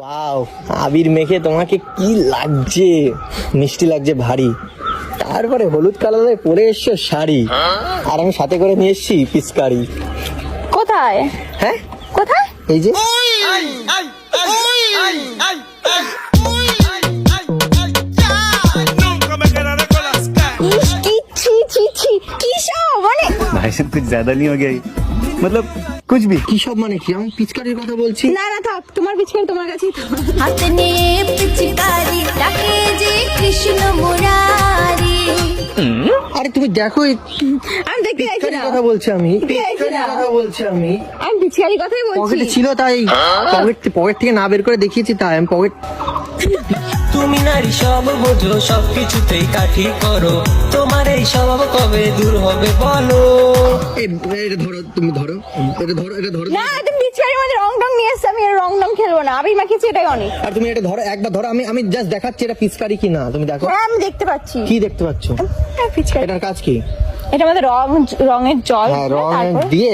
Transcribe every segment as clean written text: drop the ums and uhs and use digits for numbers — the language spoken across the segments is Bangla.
ওয়াও, আবির মেখে তোমাকে কি লাগছে, মিষ্টি লাগছে ভারী। তারপরে হলুদ কালারে পরে এসছো শাড়ি, আর আমি সাথে করে নিয়ে এসছি পিচকারি। কোথায়? হ্যাঁ কোথায়? এই যে। ইস, কি ছি ছি ছি, কি সব মানে? भाई साहब कुछ ज्यादा नहीं हो गया ये? मतलब कुछ भी। কি সব মানে কি? আমি পিচকারির কথা বলছি। না না থাক, তোমার পিচকারি তোমার কাছেই থাক। হাতে নিয়ে পিচকারি ডাকে যে কৃষ্ণ মুরারি। আরে তুমি দেখো, আমি দেখতে চাইছি পিচকারির না, কথা বলছি আমি, দেখতে চাইছি পিচকারির না। কথা বলছি আমি। আমি পিচকারির কথাই বলছি। পকেটে ছিল তাই, পকেট থেকে না বের করে দেখিয়েছি তাই আমি পকেট। তুমি নারী সব বোঝো, সবকিছুতেই কাঠি করো, তোমার এই স্বভাব কবে দূর হবে বলো। এটা ধরো, তুমি ধরো, এটা ধরো, এটা ধরো। না, তুমি পিচকারির মধ্যে রং টং নিয়ে এসছো, আমি আর রং টং খেলবো না। আমি মাখিয়েছি, এটাই অনেক। আর তুমি এটা ধরো, একবার ধরো, আমি জাস্ট দেখাচ্ছি এটা পিচকারি কি না, তুমি দেখো। হ্যাঁ, আমি দেখতে পাচ্ছি। কি দেখতে পাচ্ছ? হ্যাঁ, পিচকারি। এটার কাজ কি? এটা আমাদের রঙের জল। হ্যাঁ, রং তারপর দিয়ে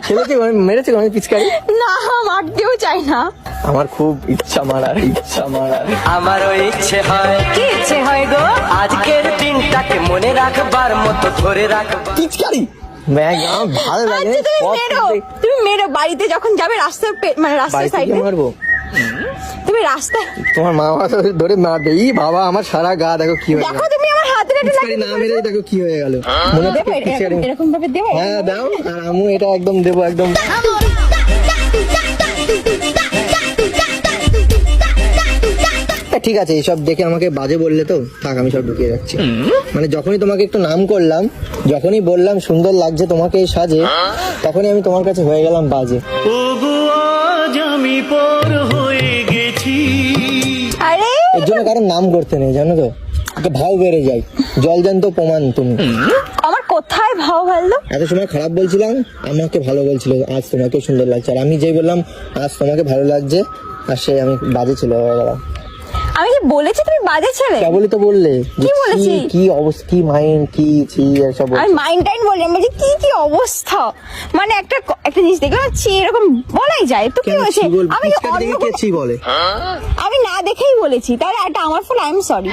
খেলেছি, মেরেছি আমি পিচকারি। না, মারতেও চাই না। আমার খুব ইচ্ছা মারার। আমারও ইচ্ছে হয়, কি ইচ্ছে হয় গো? আজকের দিনটাকে মনে রাখবার মতো ধরে রাখবার। পিচকারি ব্যাগ আমার ভালো লাগে। আচ্ছা, তুমি মেরো বাড়িতে যখন যাবে, রাস্তার মানে রাস্তার বাড়িতে সাইডে গিয়ে মারবো? তুমি রাস্তায় তোমার মা বাবা ধরে মারবে। ই বাবা, আমার সারা গা দেখো কি হয়ে দেখো, গেল। তুমি আমার হাতে একটু পিচকারি না মেরে দেখো কি হয়ে গেল। মনে হচ্ছে পিচকারি। এরকম ভাবে দেবো। হ্যাঁ দাও, আর আমি এটা একদম দেবো একদম। ঠিক আছে, এইসব দেখে আমাকে বাজে বললে তো থাক, আমি সব ঢুকিয়ে যাচ্ছি। মানে যখনই তোমাকে একটু নাম করলাম, যখনই বললাম সুন্দর লাগছে তোমাকে এই সাজে, তখনই আমি তোমার কাছে হয়ে গেলাম বাজে। আরে এর জন্য কারণ নাম করতে নেই, জানো তো, একটা ভাও বেড়ে যায়। জল জান্ত প্রমাণ তুমি। আমার কোথায় ভাও ভালো? এত সময় খারাপ বলছিলাম, আমাকে ভালো বলছিল, আজ তোমাকে সুন্দর লাগছে। আর আমি যেই বললাম আজ তোমাকে ভালো লাগছে, আর সে আমি বাজে ছিল হয়ে গেলাম। আমি কি বলেছি তুমি বাজে ছেলে? কেবলই তো বললে যে কি বলেছি? কি অবস্থা, কি মাইন্ড, কি ছি এসব বলছো। আমি মাইন্ড টাইন বলি, আমি বলছি কি অবস্থা। মানে একটা জিনিস দেখে ছি এরকম বলাই যায় তো? কি কেন হয়েছে? ছি বলবো? আমি পিচকারি দেখে কে ছি বলে? আমি না দেখেই বলেছি, তাহলে এটা আমার ফল। I am sorry.